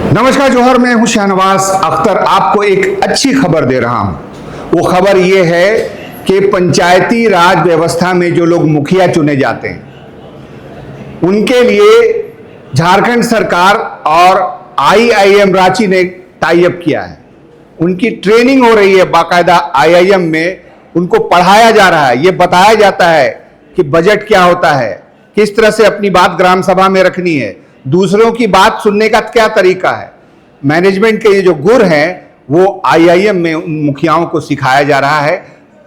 नमस्कार जोहर, मैं हूं शाहनवाज अख्तर। आपको एक अच्छी खबर दे रहा हूं। वो खबर ये है कि पंचायती राज व्यवस्था में जो लोग मुखिया चुने जाते हैं उनके लिए झारखंड सरकार और आईआईएम रांची ने टाई अप किया है। उनकी ट्रेनिंग हो रही है, बाकायदा आईआईएम में उनको पढ़ाया जा रहा है। ये बताया जाता है कि बजट क्या होता है, किस तरह से अपनी बात ग्राम सभा में रखनी है, दूसरों की बात सुनने का क्या तरीका है। मैनेजमेंट के ये जो गुर हैं वो आईआईएम में उन मुखियाओं को सिखाया जा रहा है।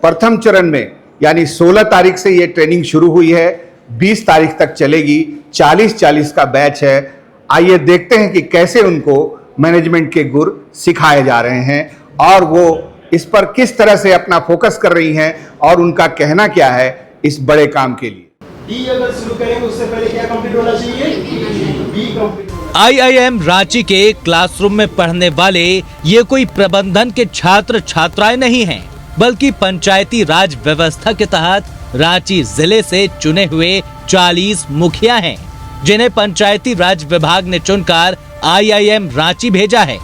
प्रथम चरण में यानी 16 तारीख से ये ट्रेनिंग शुरू हुई है, 20 तारीख तक चलेगी। 40-40 का बैच है। आइए देखते हैं कि कैसे उनको मैनेजमेंट के गुर सिखाए जा रहे हैं और वो इस पर किस तरह से अपना फोकस कर रही हैं और उनका कहना क्या है इस बड़े काम के लिए। डी अगर शुरू करेंगे उससे पहले क्या कंप्लीट होना चाहिए? B complete. आईआईएम रांची के क्लासरूम में पढ़ने वाले ये कोई प्रबंधन के छात्र छात्राएं नहीं हैं, बल्कि पंचायती राज व्यवस्था के तहत रांची जिले से चुने हुए 40 मुखिया हैं, जिन्हें पंचायती राज विभाग ने चुनकर आईआईएम रांची भेजा है।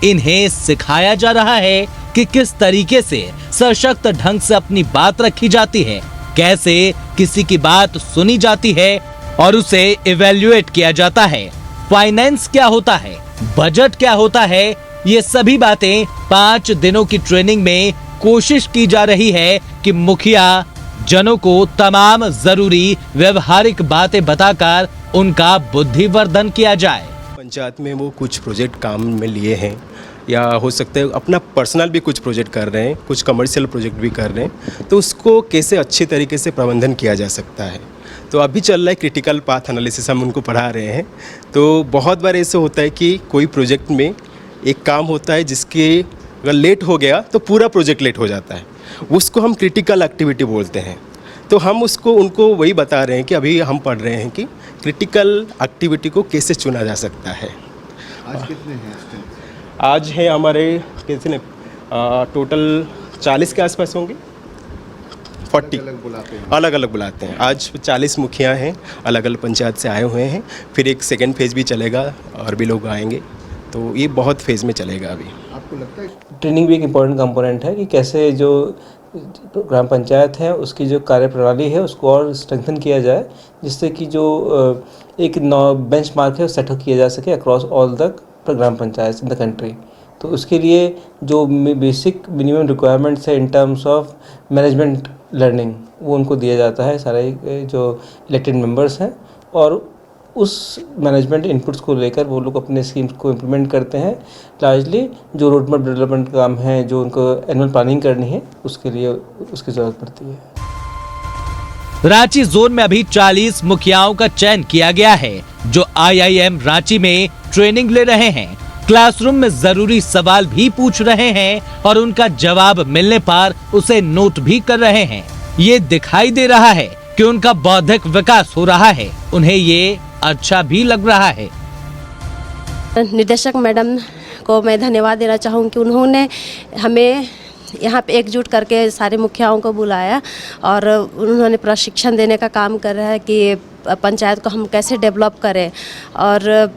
इन्हें सिखाया जा रहा है कि किस तरीके से सशक्त ढंग से अपनी बात रखी जाती है, कैसे किसी की बात सुनी जाती है और उसे इवैल्यूएट किया जाता है। फाइनेंस क्या होता है, बजट क्या होता है, ये सभी बातें 5 दिनों की ट्रेनिंग में कोशिश की जा रही है कि मुखिया जनों को तमाम जरूरी व्यवहारिक बातें बताकर उनका बुद्धिवर्धन किया जाए। पंचायत में वो कुछ प्रोजेक्ट काम में लिए हैं या हो सकता है अपना पर्सनल भी कुछ प्रोजेक्ट कर रहे हैं, कुछ कमर्शियल प्रोजेक्ट भी कर रहे हैं, तो उसको कैसे अच्छे तरीके से प्रबंधन किया जा सकता है। तो अभी चल रहा है क्रिटिकल पाथ एनालिसिस, हम उनको पढ़ा रहे हैं। तो बहुत बार ऐसे होता है कि कोई प्रोजेक्ट में एक काम होता है जिसके अगर लेट हो गया तो पूरा प्रोजेक्ट लेट हो जाता है, उसको हम क्रिटिकल एक्टिविटी बोलते हैं। तो हम उनको वही बता रहे हैं कि अभी हम पढ़ रहे हैं कि क्रिटिकल एक्टिविटी को कैसे चुना जा सकता है। आज कितने हैं? आज है हमारे कितने टोटल 40 के आसपास होंगे। 40 अलग अलग बुलाते हैं। आज 40 मुखिया हैं, अलग अलग पंचायत से आए हुए हैं। फिर एक सेकेंड फेज़ भी चलेगा और भी लोग आएंगे, तो ये बहुत फेज़ में चलेगा। अभी आपको लगता है ट्रेनिंग भी एक इम्पॉर्टेंट कंपोनेंट है कि कैसे जो ग्राम पंचायत है उसकी जो कार्यप्रणाली है उसको और स्ट्रेंथन किया जाए, जिससे कि जो एक बेंचमार्क है वो सेट किया जा सके across all the gram panchayat in the country. तो उसके लिए जो बेसिक मिनिमम रिक्वायरमेंट्स है in terms of management learning वो उनको दिया जाता है सारे जो इलेक्टेड मेंबर्स हैं, और उस मैनेजमेंट इनपुट्स को लेकर वो लोग अपने स्कीम्स को इम्प्लीमेंट करते हैं। लार्जली जो रोड मैप डेवलपमेंट काम है, जो उनको एनुअल प्लानिंग करनी है, उसके लिए उसकी ज़रूरत पड़ती है। रांची जोन में अभी 40 मुखियाओं का चयन किया गया है, जो आईआईएम रांची में ट्रेनिंग ले रहे हैं। क्लासरूम में जरूरी सवाल भी पूछ रहे हैं और उनका जवाब मिलने पर उसे नोट भी कर रहे हैं। ये दिखाई दे रहा है कि उनका बौद्धिक विकास हो रहा है। उन्हें ये अच्छा भी लग रहा है। निदेशक मैडम को मैं धन्यवाद देना चाहूँगी कि उन्होंने हमें यहाँ पे एकजुट करके सारे मुखियाओं को बुलाया और उन्होंने प्रशिक्षण देने का काम कर रहा है कि पंचायत को हम कैसे डेवलप करें, और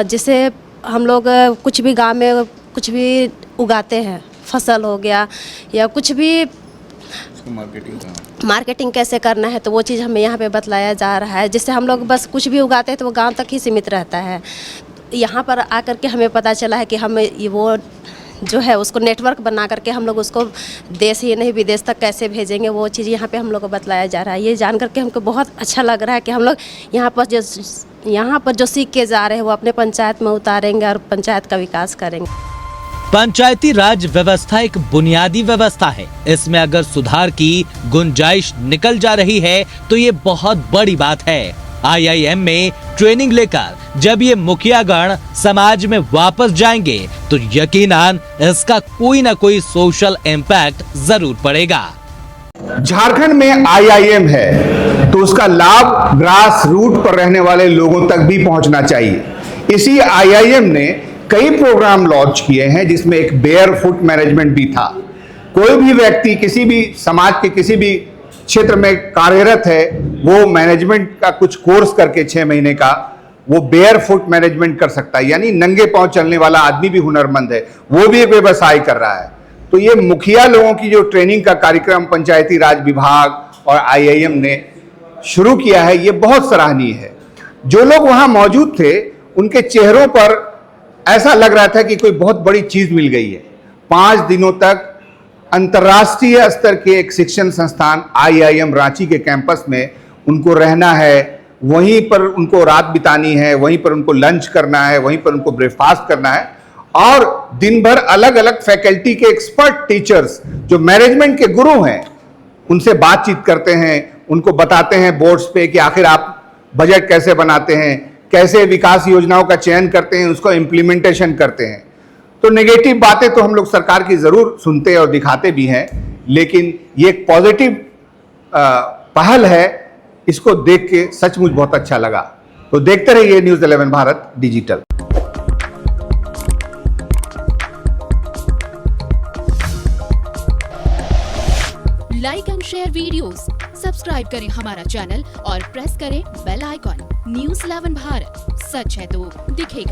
जैसे हम लोग कुछ भी गांव में कुछ भी उगाते हैं, फसल हो गया या कुछ भी, मार्केटिंग कैसे करना है, तो वो चीज़ हमें यहाँ पे बतलाया जा रहा है। जिससे हम लोग बस कुछ भी उगाते हैं तो वो गांव तक ही सीमित रहता है। यहाँ पर आकर के हमें पता चला है कि हम ये वो जो है उसको नेटवर्क बना करके हम लोग उसको देश ही नहीं विदेश तक कैसे भेजेंगे, वो चीज़ यहाँ पे हम लोग को बतलाया जा रहा है। ये जान करके हमको बहुत अच्छा लग रहा है कि हम लोग यहाँ पर जो सीख के जा रहे हैं वो अपने पंचायत में उतारेंगे और पंचायत का विकास करेंगे। पंचायती राज व्यवस्था एक बुनियादी व्यवस्था है। इसमें अगर सुधार की गुंजाइश निकल जा रही है तो ये बहुत बड़ी बात है। आईआईएम में ट्रेनिंग लेकर जब ये मुखियागण समाज में वापस जाएंगे तो यकीनन इसका कोई ना कोई सोशल इम्पैक्ट जरूर पड़ेगा। झारखंड में आईआईएम है तो उसका लाभ ग्रास रूट पर रहने वाले लोगों तक भी पहुंचना चाहिए। इसी आईआईएम ने कई प्रोग्राम लॉन्च किए हैं जिसमें एक बेयर फुट मैनेजमेंट भी था। कोई भी व्यक्ति किसी भी समाज के किसी भी क्षेत्र में कार्यरत है, वो मैनेजमेंट का कुछ कोर्स करके 6 महीने का वो बेयर फुट मैनेजमेंट कर सकता है, यानी नंगे पांव चलने वाला आदमी भी हुनरमंद है, वो भी एक व्यवसाय कर रहा है। तो ये मुखिया लोगों की जो ट्रेनिंग का कार्यक्रम पंचायती राज विभाग और IIM ने शुरू किया है, ये बहुत सराहनीय है। जो लोग वहां मौजूद थे उनके चेहरों पर ऐसा लग रहा था कि कोई बहुत बड़ी चीज मिल गई है। 5 दिनों तक अंतर्राष्ट्रीय स्तर के एक शिक्षण संस्थान IIM रांची के कैंपस में उनको रहना है, वहीं पर उनको रात बितानी है, वहीं पर उनको लंच करना है, वहीं पर उनको ब्रेकफास्ट करना है, और दिन भर अलग अलग फैकल्टी के एक्सपर्ट टीचर्स जो मैनेजमेंट के गुरु हैं उनसे बातचीत करते हैं, उनको बताते हैं बोर्ड्स पे कि आखिर आप बजट कैसे बनाते हैं, कैसे विकास योजनाओं का चयन करते हैं, उसको इम्प्लीमेंटेशन करते हैं। तो नेगेटिव बातें तो हम लोग सरकार की जरूर सुनते और दिखाते भी हैं, लेकिन ये एक पॉजिटिव पहल है, इसको देख के सचमुच बहुत अच्छा लगा। तो देखते रहिए news 11 Bharat digital. Like and share videos, subscribe करें हमारा चैनल और प्रेस करें बेल आइकॉन। न्यूज़ 11 भारत, सच है तो दिखेगा।